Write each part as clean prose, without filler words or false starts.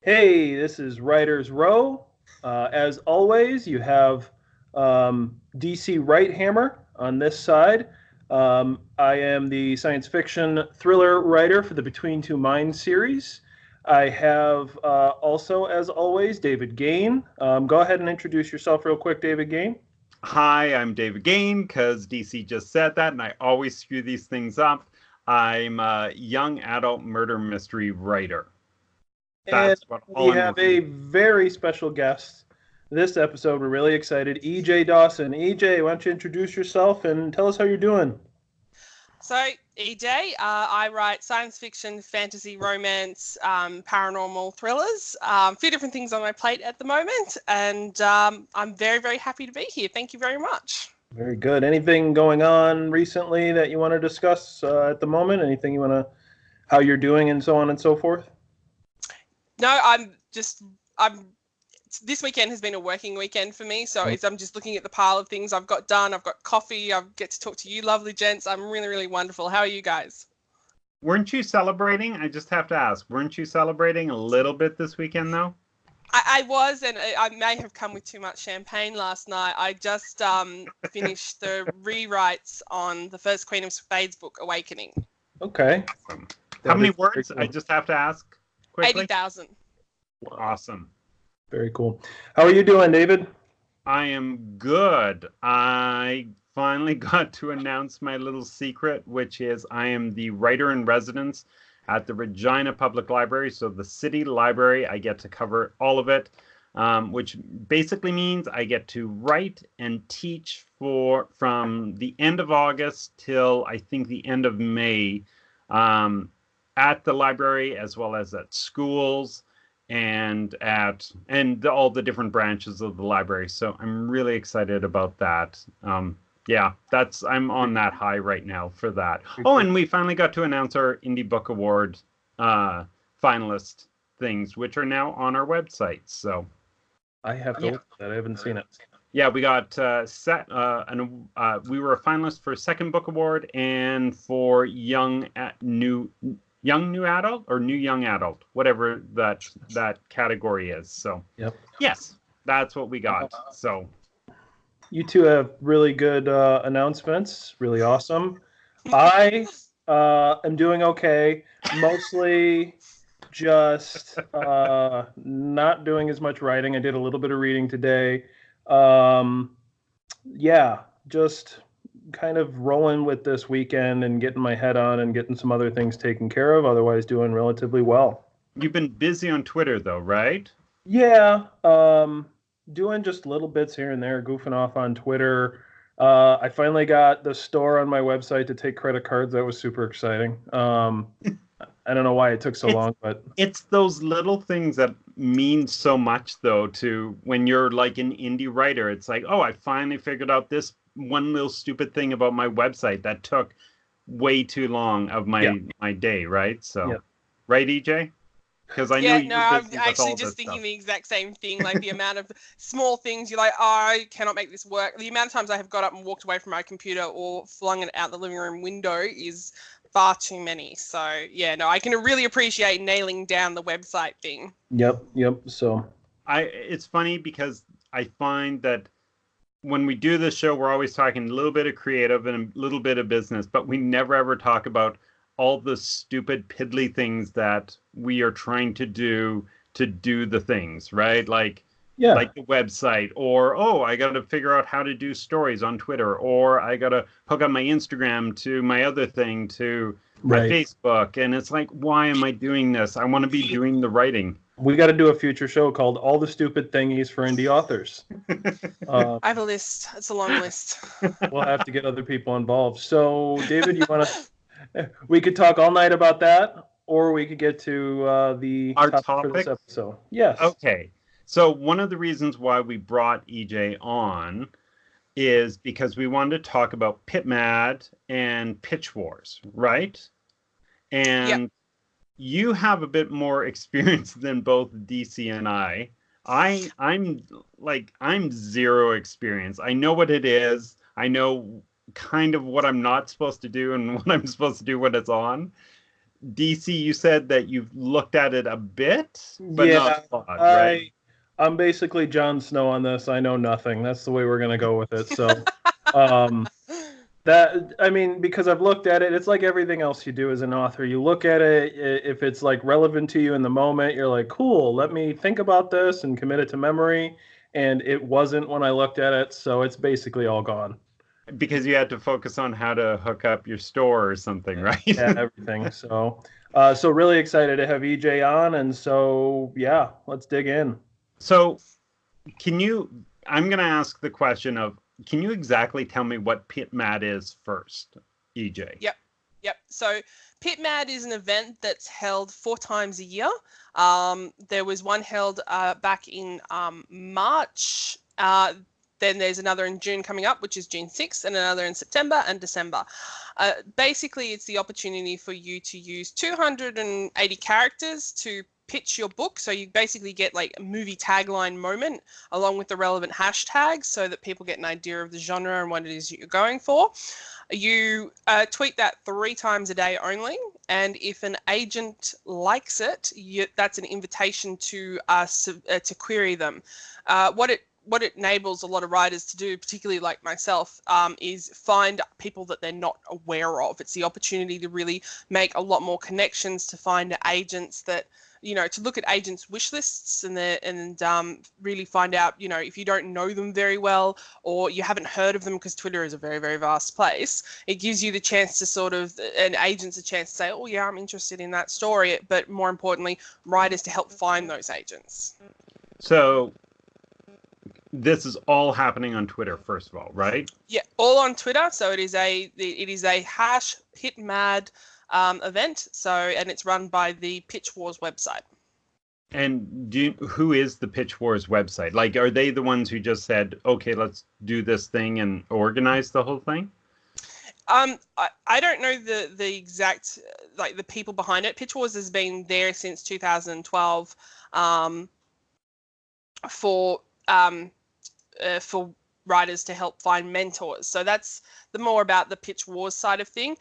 Hey, this is Writers Row. As always, you have DC Wright-Hammer on this side. I am the science fiction thriller writer for the Between Two Minds series. I have also, as always, David Gane. Go ahead and introduce yourself real quick, David Gane. Hi, I'm David Gane because DC just said that, and I always screw these things up. I'm a young adult murder mystery writer. And That's what we all I'm have working a on. very special guest this episode. We're really excited. EJ Dawson. EJ, why don't you introduce yourself and tell us how you're doing? So, EJ, I write science fiction, fantasy, romance, paranormal thrillers, a few different things on my plate at the moment, and I'm very, very happy to be here. Thank you very much. Very good. Anything going on recently that you want to discuss at the moment? Anything you want to, how you're doing and so on and so forth? No, I'm. This weekend has been a working weekend for me, so I'm just looking at the pile of things I've got done. I've got coffee. I get to talk to you, lovely gents. I'm really, really wonderful. How are you guys? Weren't you celebrating? I just have to ask, weren't you celebrating a little bit this weekend, though? I was, and I may have come with too much champagne last night. I just finished the rewrites on the first Queen of Spades book, Awakening. Okay. How many That is very words? I cool. just have to ask quickly. 80,000. Awesome. Very cool. How are you doing, David? I am good. I finally got to announce my little secret, which is I am the writer in residence at the Regina Public Library. So the city library, I get to cover all of it, which basically means I get to write and teach from the end of August till I think the end of May, at the library as well as at schools and all the different branches of the library. So I'm really excited about that. Yeah, I'm on that high right now for that. Oh, and we finally got to announce our Indie Book Award finalist things, which are now on our website. So I have to look at that. I haven't seen it. yeah, we got we were a finalist for second book award and for young new adult or new young adult, whatever that category is. So Yep. yes, that's what we got. So You two have really good announcements. Really awesome. I am doing okay. Mostly just not doing as much writing. I did a little bit of reading today. Yeah, just kind of rolling with this weekend and getting my head on and getting some other things taken care of. Otherwise, doing relatively well. you've been busy on Twitter though, right? Yeah, doing just little bits here and there, goofing off on Twitter. I finally got the store on my website to take credit cards. That was super exciting. I don't know why it took so It's long, but it's those little things that mean so much though to when you're like an indie writer. It's like, oh, I finally figured out this one little stupid thing about my website that took way too long of yeah, my day, right? yeah. So, right, EJ? Because I know Yeah, no, you're I'm busy with actually all this just thinking stuff. the exact same thing. Like the amount of small things you're like, oh, I cannot make this work. The amount of times I have got up and walked away from my computer or flung it out the living room window is far too many. So yeah, no, I can really appreciate nailing down the website thing. Yep. So It's funny because I find that when we do this show, we're always talking a little bit of creative and a little bit of business, but we never ever talk about all the stupid piddly things that we are trying to do the things, right? yeah, Like the website, or oh, I got to figure out how to do stories on Twitter, or I got to hook up my Instagram to my other thing to my right. Facebook, and it's like, why am I doing this? I want to be doing the writing. We got to do a future show called "All the Stupid Thingies for Indie Authors." Uh, I have a list. It's a long list. we'll have to get other people involved. So, David, you want to? We could talk all night about that, or we could get to the Our topic for this topic. episode. Yes. Okay. So one of the reasons why we brought EJ on is because we wanted to talk about Pitmad and Pitch Wars, right? Yep. And you have a bit more experience than both DC and I. I'm zero experience. I know what it is. I know kind of what I'm not supposed to do and what I'm supposed to do when it's on. DC, you said that you've looked at it a bit, but Yeah, not a lot, right? I'm basically Jon Snow on this. I know nothing. That's the way we're gonna go with it. So, um, because I've looked at it, it's like everything else you do as an author. You look at it, if it's like relevant to you in the moment, you're like, cool, let me think about this and commit it to memory. And it wasn't when I looked at it, so it's basically all gone. Because you had to focus on how to hook up your store or something, right? Yeah, everything. So really excited to have EJ on, and so yeah, let's dig in. So I'm going to ask the question of, can you exactly tell me what Pitmad is first, EJ? Yep. So Pitmad is an event that's held 4 times a year. There was one held back in March. Then there's another in June coming up, which is June 6th, and another in September and December. Basically, it's the opportunity for you to use 280 characters to pitch your book. So you basically get like a movie tagline moment along with the relevant hashtags so that people get an idea of the genre and what it is you're going for. You tweet that 3 times a day only, and if an agent likes it, that's an invitation to query them. What it enables a lot of writers to do, particularly like myself, is find people that they're not aware of. It's the opportunity to really make a lot more connections, to find agents that, to look at agents' wish lists and really find out, if you don't know them very well or you haven't heard of them, because Twitter is a very, very vast place, it gives you the chance to and agents a chance to say, oh yeah, I'm interested in that story. But more importantly, writers to help find those agents. So this is all happening on Twitter, first of all, right? Yeah, all on Twitter. So it is a #Pitmad event. And it's run by the Pitch Wars website. And who is the Pitch Wars website? Like, are they the ones who just said, okay, let's do this thing and organize the whole thing? I don't know the exact, like, the people behind it. Pitch Wars has been there since 2012 for writers to help find mentors. So that's the more about the Pitch Wars side of thing,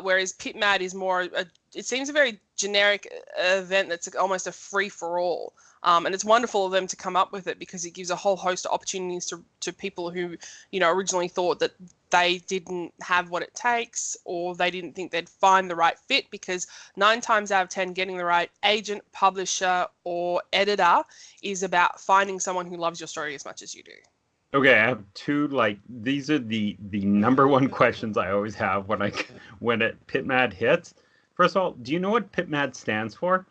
whereas Pitmad is more, it seems a very generic event that's almost a free-for-all. And it's wonderful of them to come up with it because it gives a whole host of opportunities to people who, originally thought that they didn't have what it takes or they didn't think they'd find the right fit, because 9 times out of 10, getting the right agent, publisher, or editor is about finding someone who loves your story as much as you do. Okay, I have 2, these are the number one questions I always have when Pitmad hits. First of all, do you know what Pitmad stands for?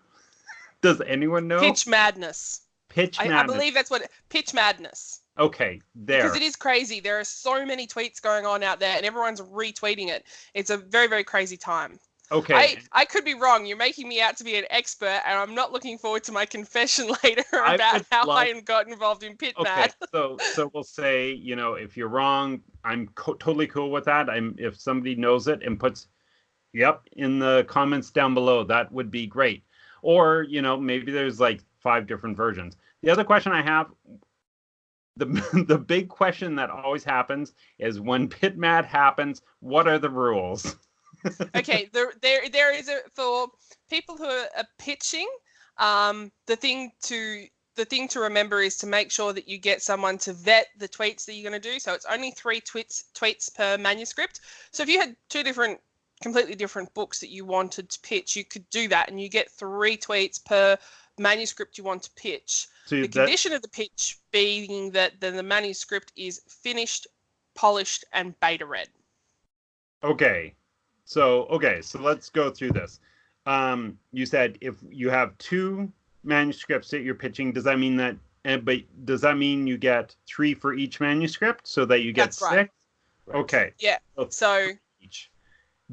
Does anyone know? Pitch Madness. Pitch Madness. I believe that's what Pitch Madness. Okay, there. Because it is crazy. There are so many tweets going on out there and everyone's retweeting it. It's a very, very crazy time. Okay. I could be wrong. You're making me out to be an expert, and I'm not looking forward to my confession later about how I got involved in Pitmad. Okay, so we'll say, if you're wrong, I'm totally cool with that. If somebody knows it and puts, yep, in the comments down below, that would be great. Or, maybe there's 5 different versions. The other question I have, the big question that always happens is, when Pitmad happens, what are the rules? Okay, there is for people who are pitching, the thing to remember is to make sure that you get someone to vet the tweets that you're going to do. So it's only 3 tweets per manuscript. So if you had 2 completely different books that you wanted to pitch, you could do that, and you get 3 tweets per manuscript you want to pitch. So the condition of the pitch being that the manuscript is finished, polished, and beta read. Okay. So let's go through this. You said if you have 2 manuscripts that you're pitching, does that mean that? But does that mean you get 3 for each manuscript, so that you get That's 6? Right. Okay. Yeah. So each.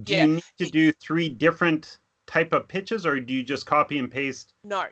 Do you need to do 3 different type of pitches, or do you just copy and paste? No.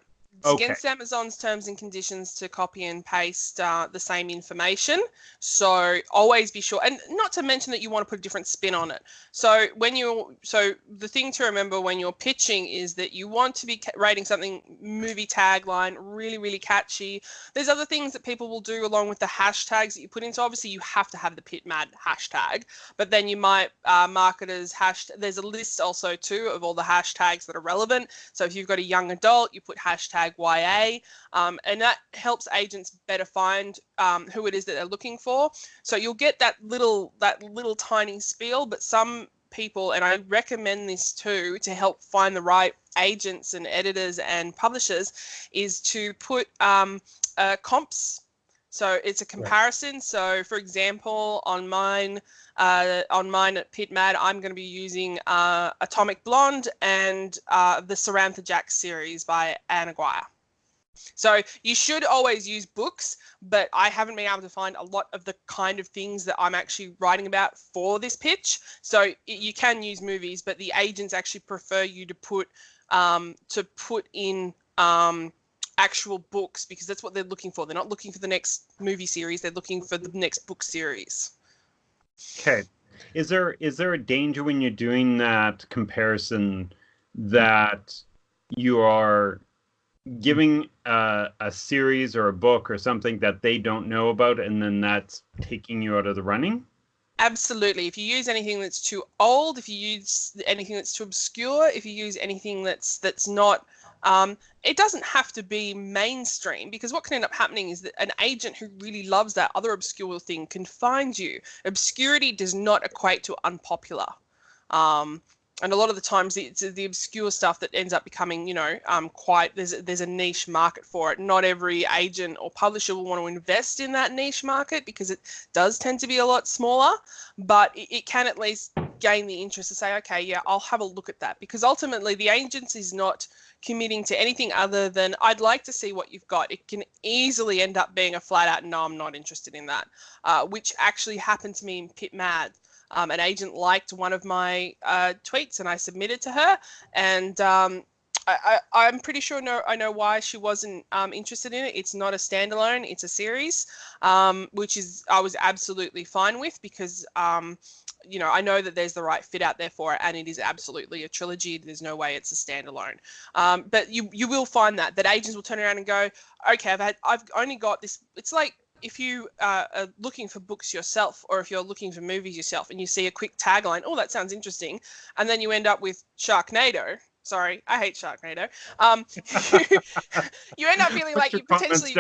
It's against Amazon's terms and conditions to copy and paste the same information. So always be sure, and not to mention that you want to put a different spin on it. So the thing to remember when you're pitching is that you want to be rating something movie tagline, really, really catchy. There's other things that people will do along with the hashtags that you put in. So obviously you have to have the Pitmad hashtag, but then you might mark it as hashtag. There's a list also too of all the hashtags that are relevant. So if you've got a young adult, you put hashtag YA, and that helps agents better find who it is that they're looking for. So you'll get that little tiny spiel, but some people, and I recommend this too, to help find the right agents and editors and publishers, is to put comps. So it's a comparison. Right. So for example, on mine at Pitmad, I'm going to be using Atomic Blonde and the Samantha Jack series by Anna Guire. So you should always use books, but I haven't been able to find a lot of the kind of things that I'm actually writing about for this pitch. So you can use movies, but the agents actually prefer you to put in actual books, because that's what they're looking for. They're not looking for the next movie series. They're looking for the next book series. Okay. Is there a danger when you're doing that comparison that you are giving a series or a book or something that they don't know about, and then that's taking you out of the running? Absolutely. If you use anything that's too old, if you use anything that's too obscure, if you use anything that's not, it doesn't have to be mainstream, because what can end up happening is that an agent who really loves that other obscure thing can find you. Obscurity does not equate to unpopular. And a lot of the times it's the obscure stuff that ends up becoming, there's a niche market for it. Not every agent or publisher will want to invest in that niche market, because it does tend to be a lot smaller, but it can at least gain the interest to say, okay, yeah, I'll have a look at that, because ultimately the agency is not committing to anything other than, I'd like to see what you've got. It can easily end up being a flat out, no, I'm not interested in that, which actually happened to me in Pitmad. An agent liked one of my tweets, and I submitted to her, and I'm pretty sure I know why she wasn't interested in it. It's not a standalone; it's a series, which I was absolutely fine with, because I know that there's the right fit out there for it, and it is absolutely a trilogy. There's no way it's a standalone. But you will find that agents will turn around and go, okay, I've only got this. It's like, if you are looking for books yourself, or if you're looking for movies yourself, and you see a quick tagline, oh, that sounds interesting, and then you end up with Sharknado. Sorry, I hate Sharknado. You end up feeling like you potentially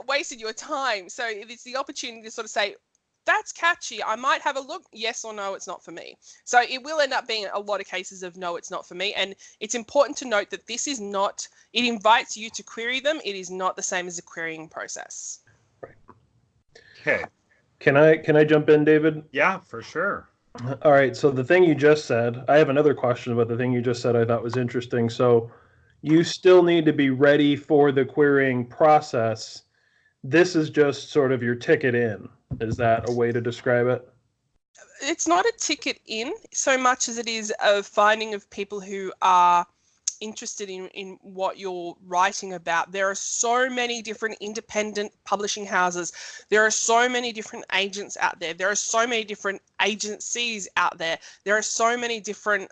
wasted your time. So it's the opportunity to sort of say, that's catchy, I might have a look, yes or no, it's not for me. So it will end up being a lot of cases of no, it's not for me. And it's important to note that this is not, it invites you to query them. It is not the same as a querying process. Okay. Can I jump in, David? Yeah, for sure. All right. So the thing you just said, I have another question about the thing you just said I thought was interesting. So you still need to be ready for the querying process. This is just sort of your ticket in. Is that a way to describe it? It's not a ticket in so much as it is a finding of people who are interested in what you're writing about. There are so many different independent publishing houses. There are so many different agents out there. There are so many different agencies out there. There are so many different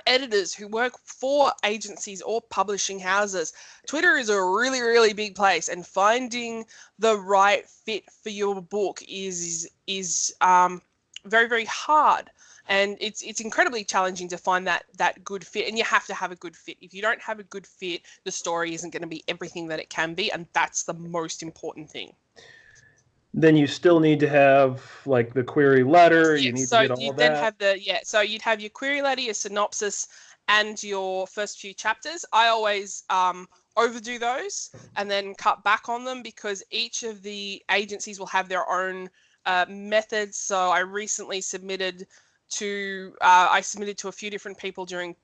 editors who work for agencies or publishing houses. Twitter is a really, really big place, and finding the right fit for your book is very, very hard. And it's incredibly challenging to find that good fit, and you have to have a good fit. If you don't have a good fit, the story isn't going to be everything that it can be, and that's the most important thing. Then you still need to have like the query letter. Yes, you need so to get all you that. then have so you'd have your query letter, your synopsis, and your first few chapters. I always overdo those and then cut back on them, because each of the agencies will have their own methods. So I recently submitted to a few different people during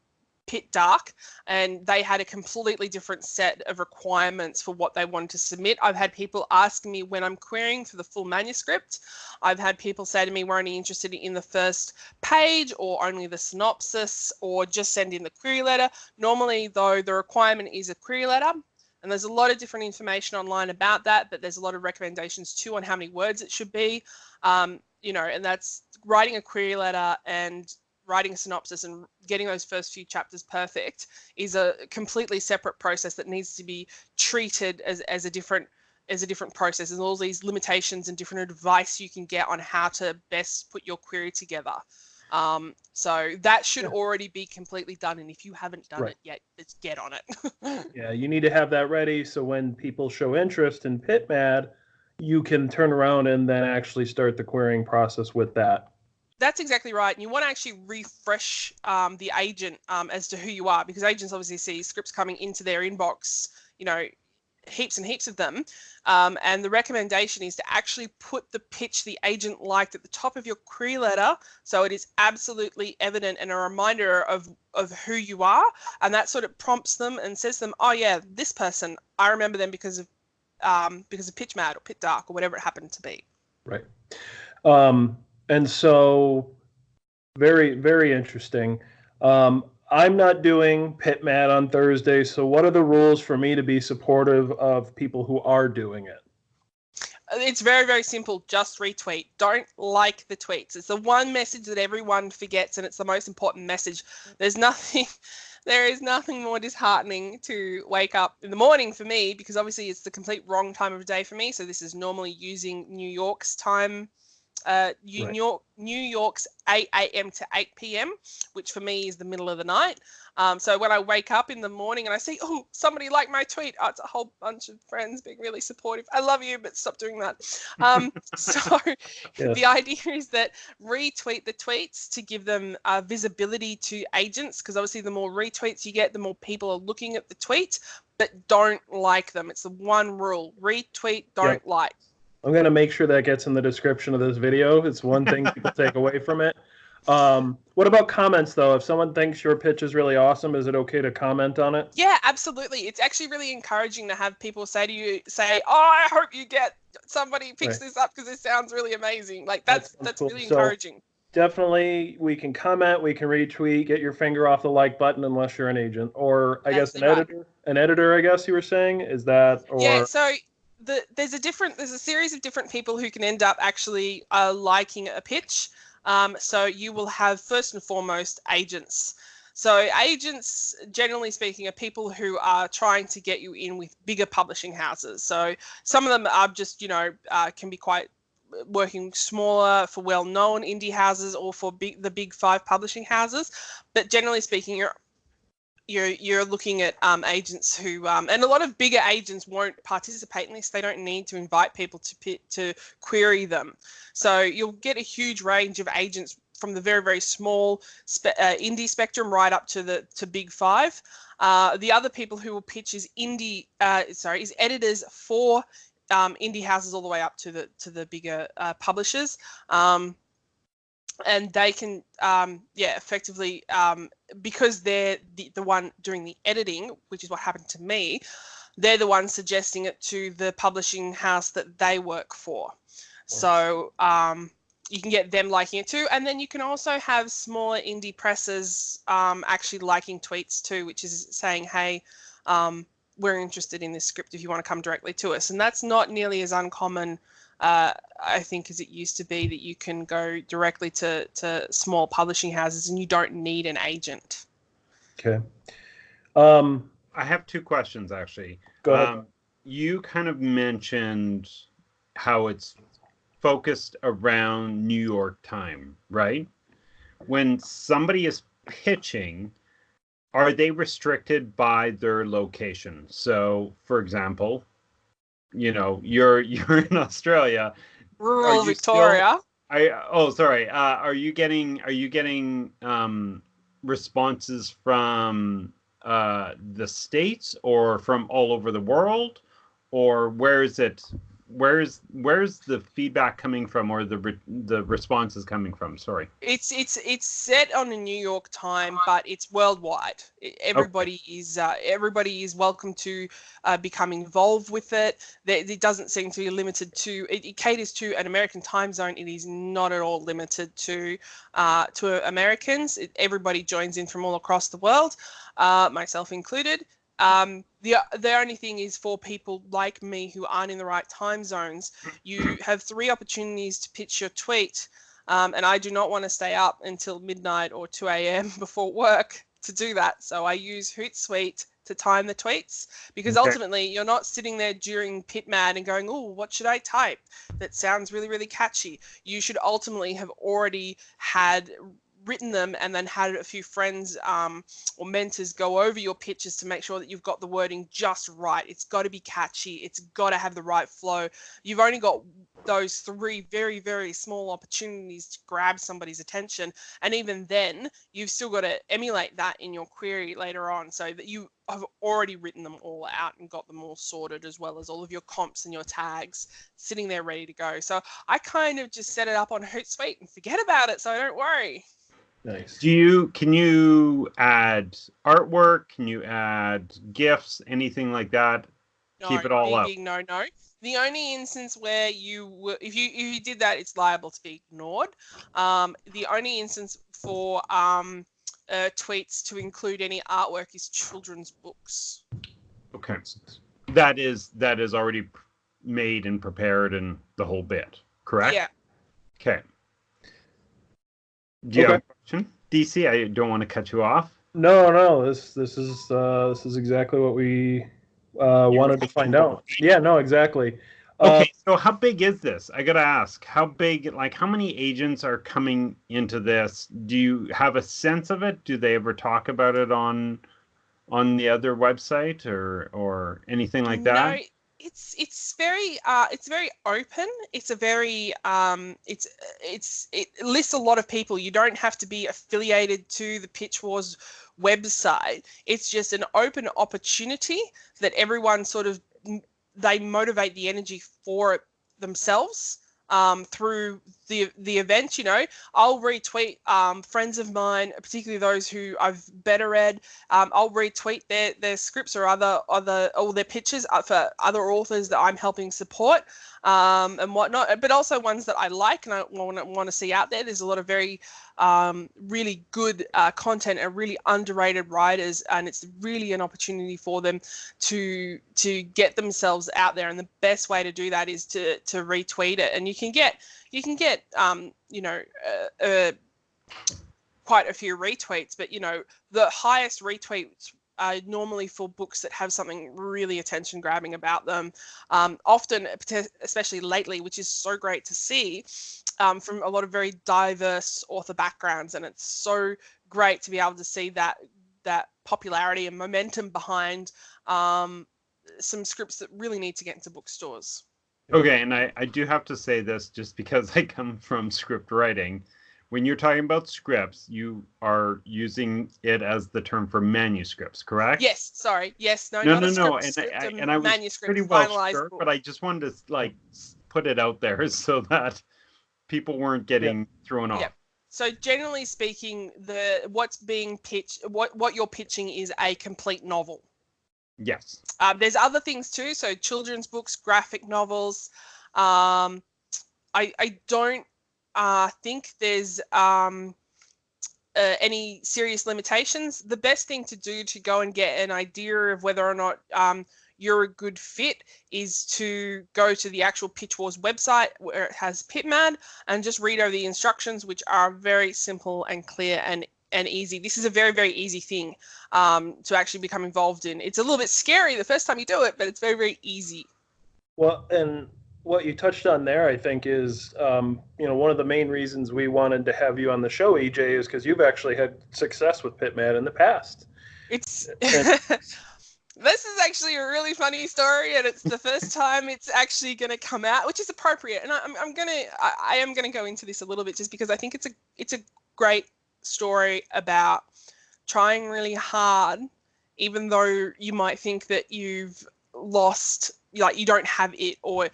Pit Dark, and they had a completely different set of requirements for what they wanted to submit. I've had people ask me when I'm querying for the full manuscript. I've had people say to me, we're only interested in the first page or only the synopsis, or just send in the query letter. Normally, though, the requirement is a query letter. And there's a lot of different information online about that, but there's a lot of recommendations too on how many words it should be. You know, and that's writing a query letter and writing a synopsis and getting those first few chapters perfect is a completely separate process that needs to be treated as a different process. There's all these limitations and different advice you can get on how to best put your query together. So that should already be completely done. And if you haven't done it yet, let's get on it. Yeah, you need to have that ready so when people show interest in Pitmad, you can turn around and then actually start the querying process with that. That's exactly right. And you want to actually refresh the agent as to who you are, because agents obviously see scripts coming into their inbox, you know, heaps and heaps of them. And the recommendation is to actually put the pitch the agent liked at the top of your query letter, so it is absolutely evident and a reminder of who you are. And that sort of prompts them and says to them, oh yeah, this person, I remember them because of Pitmad or Pit Dark or whatever it happened to be. Right. And so, very, very interesting. I'm not doing Pitmad on Thursday, so what are the rules for me to be supportive of people who are doing it? It's very, very simple. Just retweet. Don't like the tweets. It's the one message that everyone forgets, and it's the most important message. There is nothing more disheartening to wake up in the morning for me, because obviously it's the complete wrong time of day for me. So this is normally using New York's time. New York's 8 a.m. to 8 p.m., which for me is the middle of the night. So when I wake up in the morning and I see, oh, somebody liked my tweet, it's a whole bunch of friends being really supportive. I love you, but stop doing that. So the idea is that retweet the tweets to give them visibility to agents, because obviously the more retweets you get, the more people are looking at the tweet, but don't like them. It's the one rule: retweet, don't like. I'm going to make sure that gets in the description of this video. It's one thing people take away from it. What about comments, though? If someone thinks your pitch is really awesome, is it okay to comment on it? Yeah, absolutely. It's actually really encouraging to have people say to you, oh, I hope you get somebody picks this up because it sounds really amazing. Like that's cool. Really encouraging. So definitely, we can comment, we can retweet, get your finger off the like button unless you're an agent, or I guess an editor. An editor, I guess you were saying, is that? Or... Yeah. So there's a series of different people who can end up actually liking a pitch. So you will have, first and foremost, agents. So agents, generally speaking, are people who are trying to get you in with bigger publishing houses. So some of them are just, can be quite working smaller for well-known indie houses or for the big five publishing houses. But generally speaking, you're looking at agents who, and a lot of bigger agents won't participate in this. They don't need to invite people to query them. So you'll get a huge range of agents from the very, very small indie spectrum right up to big five. The other people who will pitch is editors for indie houses all the way up to the bigger publishers. And they can, effectively, because they're the one doing the editing, which is what happened to me, they're the ones suggesting it to the publishing house that they work for. So you can get them liking it too. And then you can also have smaller indie presses actually liking tweets too, which is saying, hey, we're interested in this script if you want to come directly to us. And that's not nearly as uncommon, I think, as it used to be, that you can go directly to small publishing houses and you don't need an agent. Okay. I have two questions, actually. Go ahead. You kind of mentioned how it's focused around New York time, right? When somebody is pitching, are they restricted by their location? So, for example, you're in Australia, rural Victoria. Are you getting responses from the States or from all over the world, or where is it where's the feedback coming from, or the responses coming from? Sorry. It's set on a New York time, but it's worldwide. Everybody is welcome to become involved with it. It doesn't seem to be limited to. It caters to an American time zone. It is not at all limited to Americans. Everybody joins in from all across the world, myself included. The only thing is, for people like me who aren't in the right time zones, you have 3 opportunities to pitch your tweet. And I do not want to stay up until midnight or 2 a.m. before work to do that. So I use Hootsuite to time the tweets, because ultimately you're not sitting there during Pitmad and going, oh, what should I type that sounds really, really catchy? You should ultimately have already had written them and then had a few friends or mentors go over your pitches to make sure that you've got the wording just right. It's got to be catchy. It's got to have the right flow. You've only got those 3 very, very small opportunities to grab somebody's attention. And even then, you've still got to emulate that in your query later on, so that you have already written them all out and got them all sorted, as well as all of your comps and your tags sitting there ready to go. So I kind of just set it up on Hootsuite and forget about it, so don't worry. Nice. Can you add artwork? Can you add GIFs? Anything like that? No, Keep it all up. No. The only instance where if you did that, it's liable to be ignored. The only instance for tweets to include any artwork is children's books. Okay, that is already made and prepared and the whole bit, correct? Yeah. Okay. Do you have a question, DC? I don't want to cut you off. No. This is exactly what we wanted to find out. Yeah, no, exactly. Okay, so how big is this? I gotta ask. How big? Like, how many agents are coming into this? Do you have a sense of it? Do they ever talk about it on the other website or anything like that? No, it's very open. It's a very it lists a lot of people. You don't have to be affiliated to the Pitch Wars website. It's just an open opportunity that everyone sort of, they motivate the energy for it themselves through the event. You know, I'll retweet friends of mine, particularly those who I've better read. I'll retweet their scripts or all their pitches for other authors that I'm helping support and whatnot, but also ones that I like and I want to see out there. There's a lot of very really good content and really underrated writers, and it's really an opportunity for them to get themselves out there. And the best way to do that is to retweet it, and you can get quite a few retweets, but the highest retweets are normally for books that have something really attention grabbing about them. Often, especially lately, which is so great to see, from a lot of very diverse author backgrounds, and it's so great to be able to see that popularity and momentum behind some scripts that really need to get into bookstores. Okay, and I do have to say this just because I come from script writing. When you're talking about scripts, you are using it as the term for manuscripts, correct? Yes, sorry. Yes, no. And I was pretty well sure, but I just wanted to put it out there so that people weren't getting thrown off. Yep. So generally speaking, what's being pitched, what you're pitching is a complete novel. Yes. There's other things too. So children's books, graphic novels. I don't think there's any serious limitations. The best thing to do to go and get an idea of whether or not you're a good fit is to go to the actual Pitch Wars website where it has Pitmad and just read over the instructions, which are very simple and clear and easy. This is a very, very easy thing to actually become involved in. It's a little bit scary the first time you do it, but it's very, very easy. Well, and what you touched on there, I think, is one of the main reasons we wanted to have you on the show, EJ, is because you've actually had success with Pitmad in the past. It's this is actually a really funny story, and it's the first time it's actually going to come out, which is appropriate. And I am gonna go into this a little bit just because I think it's a great story about trying really hard, even though you might think that you've lost like you don't have it, or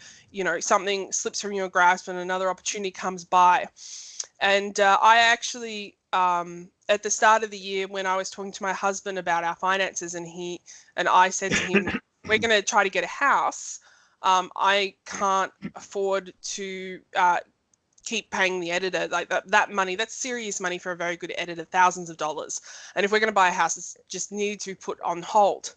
something slips from your grasp and another opportunity comes by. And I actually at the start of the year, when I was talking to my husband about our finances, and I said to him, we're going to try to get a house. I can't afford to keep paying the editor. Like that money, that's serious money for a very good editor, thousands of dollars. And if we're going to buy a house, it's just needed to be put on hold.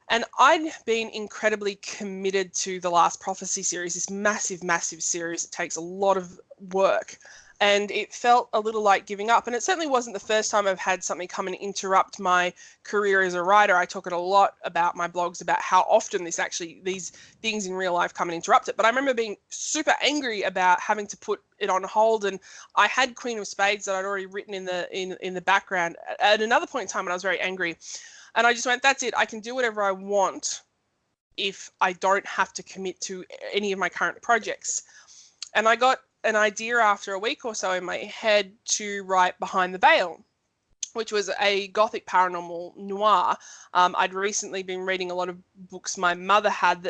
And I'd been incredibly committed to the Last Prophecy series, this massive, massive series. It takes a lot of work. And it felt a little like giving up. And it certainly wasn't the first time I've had something come and interrupt my career as a writer. I talk it a lot about my blogs about how often these things in real life come and interrupt it. But I remember being super angry about having to put it on hold. And I had Queen of Spades that I'd already written in the background at another point in time when I was very angry. And I just went, that's it. I can do whatever I want if I don't have to commit to any of my current projects. And I got an idea after a week or so in my head to write Behind the Veil, which was a gothic paranormal noir. I'd recently been reading a lot of books my mother had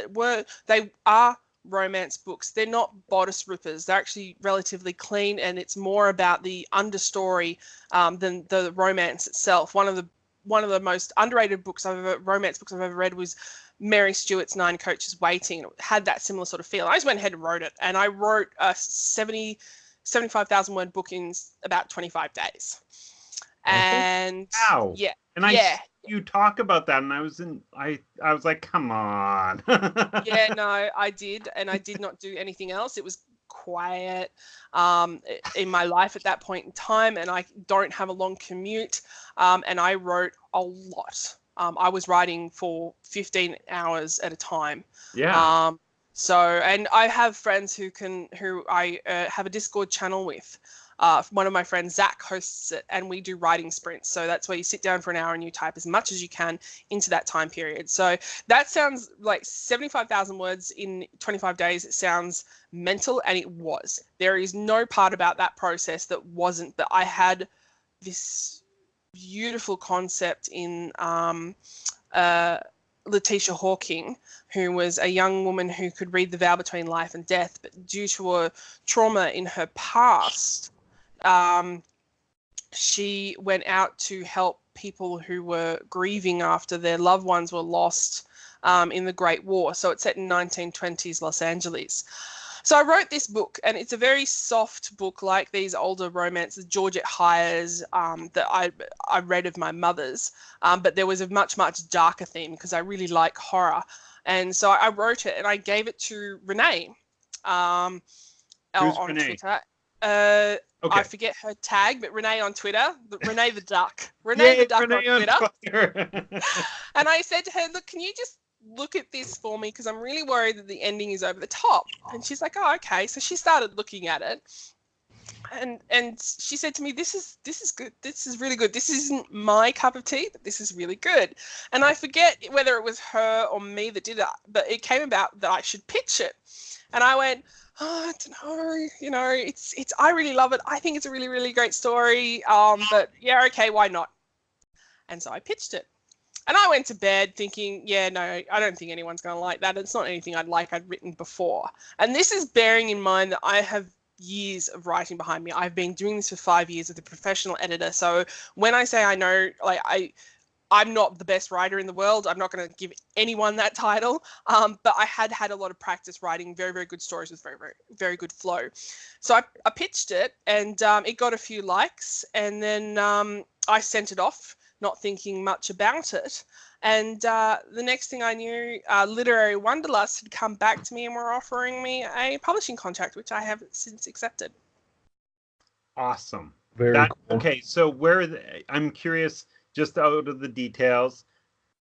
they are romance books. They're not bodice rippers. They're actually relatively clean, and it's more about the understory than the romance itself. One of the most underrated romance books I've ever read was Mary Stewart's 9 Coaches Waiting. It had that similar sort of feel. I just went ahead and wrote it, and I wrote a 75,000 word book in about 25 days. And wow. Yeah. And you talk about that, and I was like, come on. Yeah, no, I did, and I did not do anything else. It was quiet in my life at that point in time, and I don't have a long commute, and I wrote a lot. I was writing for 15 hours at a time. Yeah. And I have friends who I have a Discord channel with. One of my friends, Zach, hosts it, and we do writing sprints. So that's where you sit down for an hour and you type as much as you can into that time period. So that sounds like 75,000 words in 25 days. It sounds mental, and it was. There is no part about that process that wasn't, but I had this beautiful concept in Letitia Hawking, who was a young woman who could read the vow between life and death, but due to a trauma in her past, she went out to help people who were grieving after their loved ones were lost in the Great War. So it's set in 1920s Los Angeles. So I wrote this book, and it's a very soft book, like these older romances, Georgette Heyer's, that I read of my mother's, but there was a much, much darker theme because I really like horror. And so I wrote it, and I gave it to Renee on Renee? Twitter. Okay. I forget her tag, but Renee on Twitter, Renee the Duck. Renee the Duck Renee on Twitter. And I said to her, look, can you just look at this for me, because I'm really worried that the ending is over the top. And she's like, oh, okay. So she started looking at it, and she said to me, this is good. This is really good. This isn't my cup of tea, but this is really good. And I forget whether it was her or me that did it, but it came about that I should pitch it. And I went, oh, I don't know, it's I really love it. I think it's a really, really great story. But yeah, okay, why not? And so I pitched it. And I went to bed thinking, yeah, no, I don't think anyone's going to like that. It's not anything I'd written before. And this is bearing in mind that I have years of writing behind me. I've been doing this for 5 years as a professional editor. So when I say I know, like I'm not the best writer in the world. I'm not going to give anyone that title. But I had a lot of practice writing very, very good stories with very, very, very good flow. So I pitched it, and it got a few likes. And then I sent it off, not thinking much about it. And the next thing I knew, Literary Wanderlust had come back to me and were offering me a publishing contract, which I have since accepted. Awesome. Very cool. Okay, so I'm curious, just out of the details,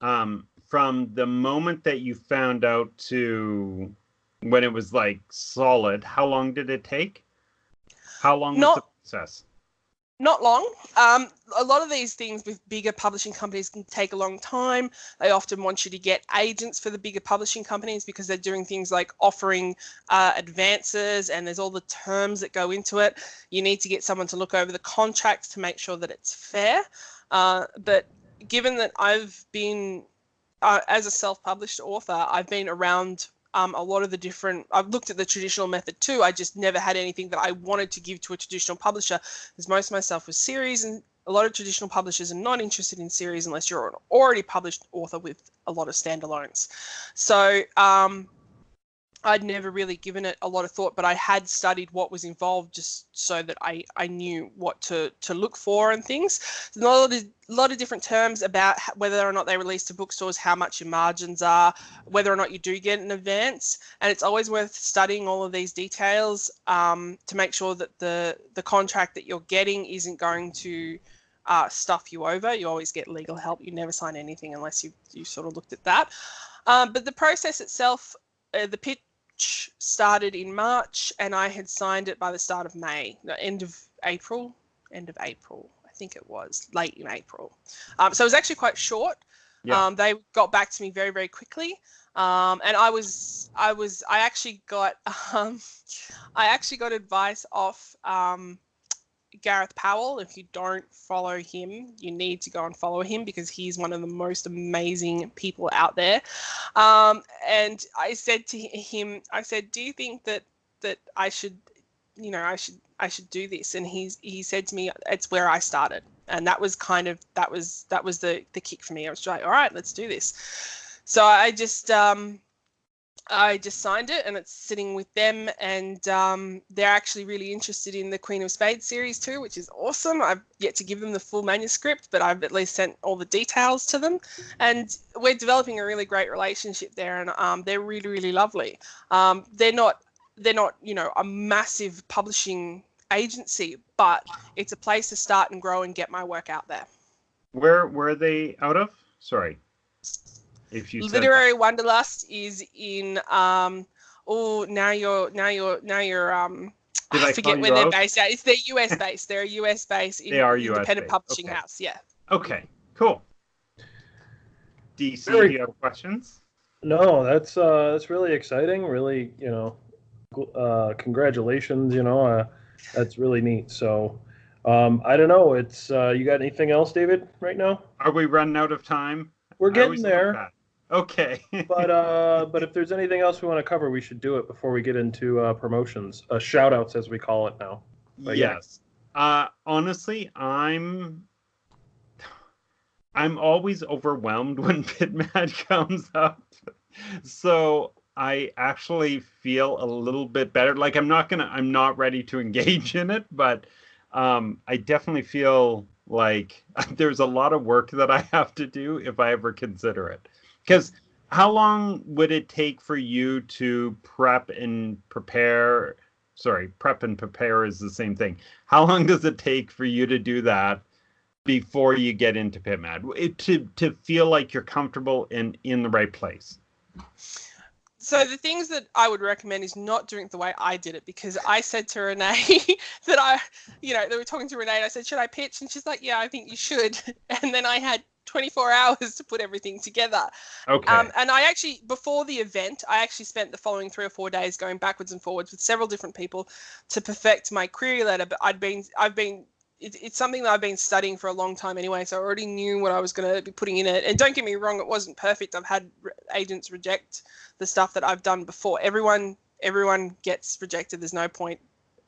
from the moment that you found out to when it was like solid, how long did it take? How long was the process? Not long. A lot of these things with bigger publishing companies can take a long time. They often want you to get agents for the bigger publishing companies because they're doing things like offering advances, and there's all the terms that go into it. You need to get someone to look over the contracts to make sure that it's fair. But given that I've been as a self-published author, I've been around a lot of the different. I've looked at the traditional method too. I just never had anything that I wanted to give to a traditional publisher, because most of my stuff was series, and a lot of traditional publishers are not interested in series unless you're an already published author with a lot of standalones. So I'd never really given it a lot of thought, but I had studied what was involved just so that I knew what to look for and things. There's a lot of different terms about whether or not they release to bookstores, how much your margins are, whether or not you do get an advance. And it's always worth studying all of these details to make sure that the contract that you're getting isn't going to stuff you over. You always get legal help. You never sign anything unless you sort of looked at that. But the process itself, the pitch started in March, and I had signed it by the start of May, end of April, I think it was late in April. So it was actually quite short. Yeah. They got back to me very, very quickly. And I actually got advice off Gareth Powell. If you don't follow him, you need to go and follow him, because he's one of the most amazing people out there. And I said to him, do you think that I should, I should do this? And he said to me, it's where I started. And that was the kick for me. I was like, all right, let's do this. So I just signed it, and it's sitting with them, and they're actually really interested in the Queen of Spades series too, which is awesome. I've yet to give them the full manuscript, but I've at least sent all the details to them, and we're developing a really great relationship there, and they're really, really lovely. They're not a massive publishing agency, but it's a place to start and grow and get my work out there. Where are they out of? Sorry. If you Literary Wanderlust is in now you're I forget where they're based at. It's they're US based. They're a US based independent publishing house. Yeah. Okay. Cool. DC, do you have questions? No, that's really exciting. Really, congratulations. That's really neat. So, I don't know. It's you got anything else, David? Right now? Are we running out of time? We're getting there. Okay. but if there's anything else we want to cover, we should do it before we get into promotions, shout outs as we call it now. But yes. Yeah. Honestly, I'm always overwhelmed when Pitmad comes up. So I actually feel a little bit better. Like I'm not ready to engage in it, but I definitely feel like there's a lot of work that I have to do if I ever consider it. Because how long would it take for you to prep and prepare? Sorry, prep and prepare is the same thing. How long does it take for you to do that before you get into Pitmad? To feel like you're comfortable and in the right place? So the things that I would recommend is not doing it the way I did it, because I said to Renee that they were talking to Renee, and I said, should I pitch? And she's like, yeah, I think you should. And then I had 24 hours to put everything together. Okay. And I actually, before the event, I actually spent the following 3 or 4 days going backwards and forwards with several different people to perfect my query letter. But it's something that I've been studying for a long time anyway, so I already knew what I was going to be putting in it. And don't get me wrong, it wasn't perfect. I've had agents reject the stuff that I've done before. Everyone gets rejected. There's no point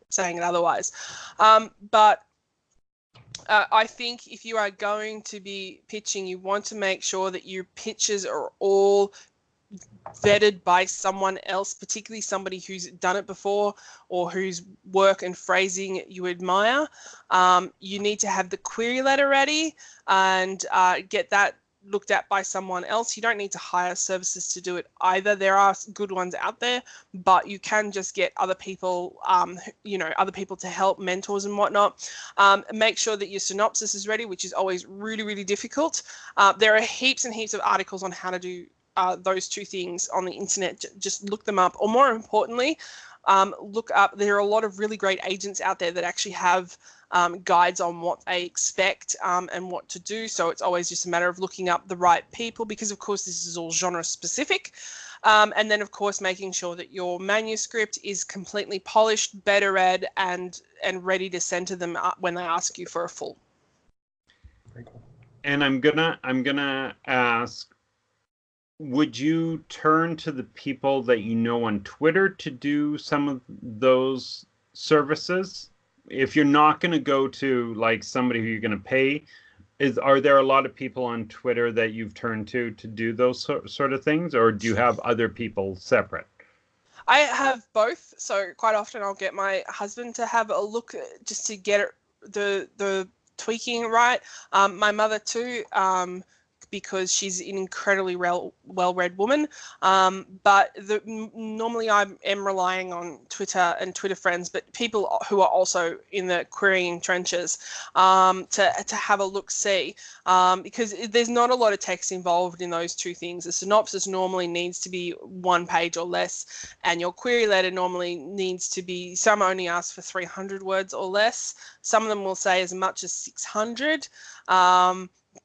saying it otherwise. But I think if you are going to be pitching, you want to make sure that your pitches are all vetted by someone else, particularly somebody who's done it before or whose work and phrasing you admire. You need to have the query letter ready and get that looked at by someone else. You don't need to hire services to do it either. There are good ones out there, but you can just get other people, other people to help, mentors and whatnot. Make sure that your synopsis is ready, which is always really, really difficult. There are heaps and heaps of articles on how to do those two things on the internet. Just look them up, or more importantly, look up. There are a lot of really great agents out there that actually have guides on what they expect and what to do. So it's always just a matter of looking up the right people, because of course this is all genre specific. And then of course making sure that your manuscript is completely polished, better read, and ready to send to them when they ask you for a full. Very cool. And I'm gonna ask would you turn to the people that you know on Twitter to do some of those services? If you're not going to go to like somebody who you're going to pay, are there a lot of people on Twitter that you've turned to do those sort of things, or do you have other people separate? I have both. So quite often I'll get my husband to have a look just to get the tweaking right. My mother too, because she's an incredibly well-read woman. But normally I am relying on Twitter and Twitter friends, but people who are also in the querying trenches to have a look-see, because there's not a lot of text involved in those two things. The synopsis normally needs to be 1 page or less, and your query letter normally needs to be, some only ask for 300 words or less. Some of them will say as much as 600.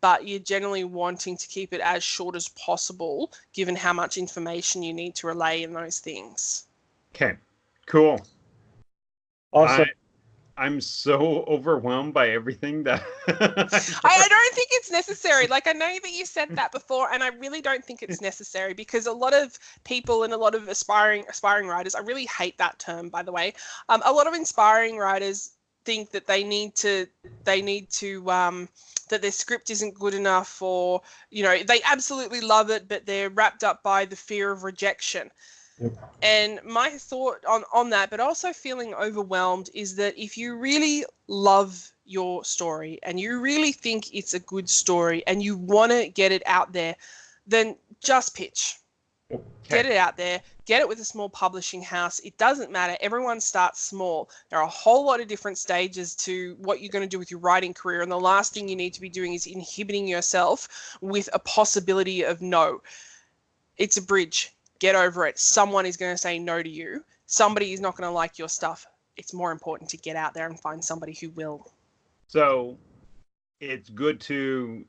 But you're generally wanting to keep it as short as possible, given how much information you need to relay in those things. Okay, cool. Awesome. I'm so overwhelmed by everything that I don't think it's necessary. Like, I know that you said that before, and I really don't think it's necessary, because a lot of people and a lot of aspiring writers, I really hate that term, by the way. A lot of inspiring writers think that they need to that their script isn't good enough, or they absolutely love it, but they're wrapped up by the fear of rejection. Yep. And my thought on that, but also feeling overwhelmed, is that if you really love your story and you really think it's a good story and you want to get it out there, then just pitch. Yep. Get it out there. Get it with a small publishing house. It doesn't matter. Everyone starts small. There are a whole lot of different stages to what you're going to do with your writing career. And the last thing you need to be doing is inhibiting yourself with a possibility of no. It's a bridge. Get over it. Someone is going to say no to you. Somebody is not going to like your stuff. It's more important to get out there and find somebody who will. So it's good to,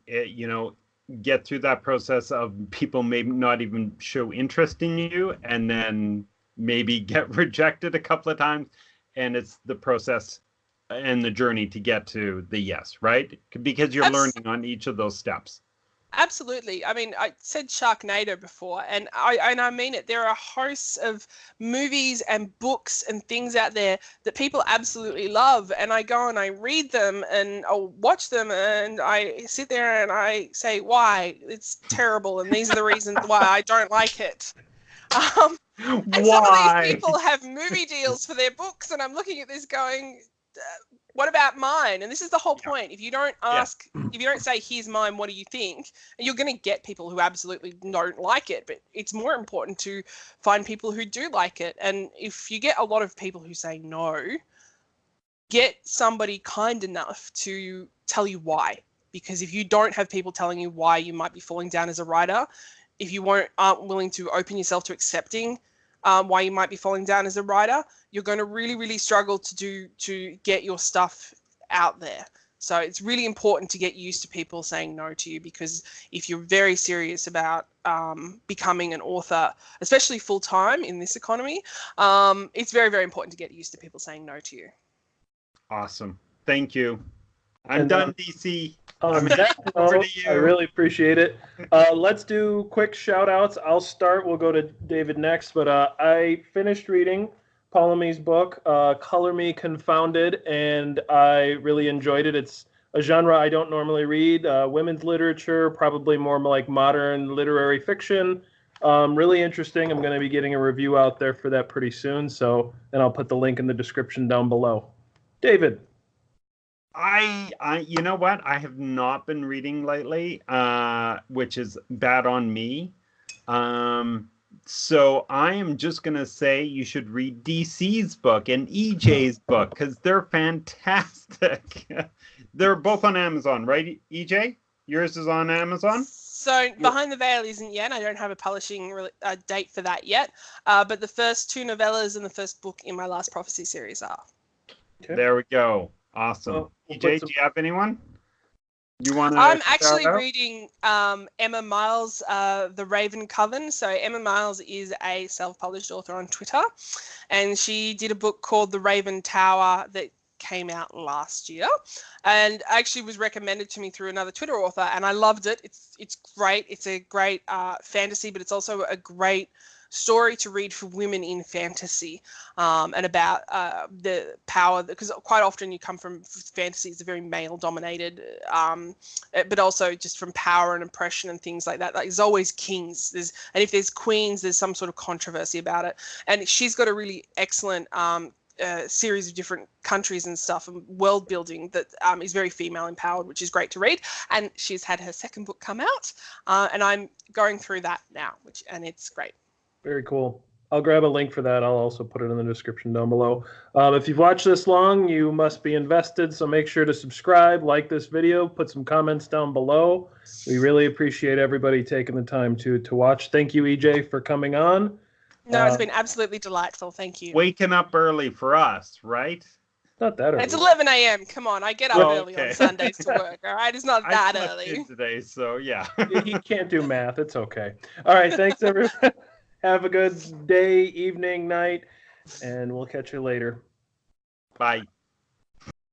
get through that process of people maybe not even show interest in you, and then maybe get rejected a couple of times. And it's the process and the journey to get to the yes, right? Because you're learning on each of those steps. Absolutely. I mean, I said Sharknado before, and I mean it. There are hosts of movies and books and things out there that people absolutely love, and I go and I read them and I'll watch them, and I sit there and I say, why? It's terrible, and these are the reasons why I don't like it. And Why? some of these people have movie deals for their books, and I'm looking at this going, what about mine? And this is the whole point. If you don't ask, if you don't say, here's mine, what do you think? And you're going to get people who absolutely don't like it. But it's more important to find people who do like it. And if you get a lot of people who say no, get somebody kind enough to tell you why. Because if you don't have people telling you why you might be falling down as a writer, if you aren't willing to open yourself to accepting why you might be falling down as a writer, you're going to really, really struggle to get your stuff out there. So it's really important to get used to people saying no to you, because if you're very serious about becoming an author, especially full time in this economy, it's very, very important to get used to people saying no to you. Awesome. Thank you. I'm done, DC. Over to you. I really appreciate it. Let's do quick shout outs. I'll start. We'll go to David next. But I finished reading Paulamy's book, Color Me Confounded, and I really enjoyed it. It's a genre I don't normally read, women's literature, probably more like modern literary fiction. Really interesting. I'm going to be getting a review out there for that pretty soon. And I'll put the link in the description down below. David. I you know what? I have not been reading lately, which is bad on me. So I am just going to say you should read DC's book and EJ's book, because they're fantastic. They're both on Amazon, right, EJ? Yours is on Amazon? So Behind the Veil isn't yet. I don't have a publishing date for that yet. But the first 2 novellas and the first book in my Last Prophecy series are. Okay. There we go. Awesome. EJ, do you have anyone? You want to? I'm actually reading Emma Miles, The Raven Coven. So Emma Miles is a self-published author on Twitter, and she did a book called The Raven Tower that came out last year, and actually was recommended to me through another Twitter author, and I loved it. It's great. It's a great fantasy, but it's also a great story to read for women in fantasy, and about the power, because quite often you come from fantasies are very male dominated, but also just from power and oppression and things like that. Like, there's always kings, and if there's queens, there's some sort of controversy about it. And she's got a really excellent series of different countries and stuff and world building that is very female empowered, which is great to read. And she's had her second book come out, and I'm going through that now, and it's great. Very cool. I'll grab a link for that. I'll also put it in the description down below. If you've watched this long, you must be invested, so make sure to subscribe, like this video, put some comments down below. We really appreciate everybody taking the time to watch. Thank you, EJ, for coming on. No, it's been absolutely delightful. Thank you. Waking up early for us, right? Not that early. It's 11 a.m. Come on, I get up early on Sundays to work. All right, it's not that early. Today, so yeah. He can't do math. It's okay. All right, thanks everyone. Have a good day, evening, night, and we'll catch you later. Bye.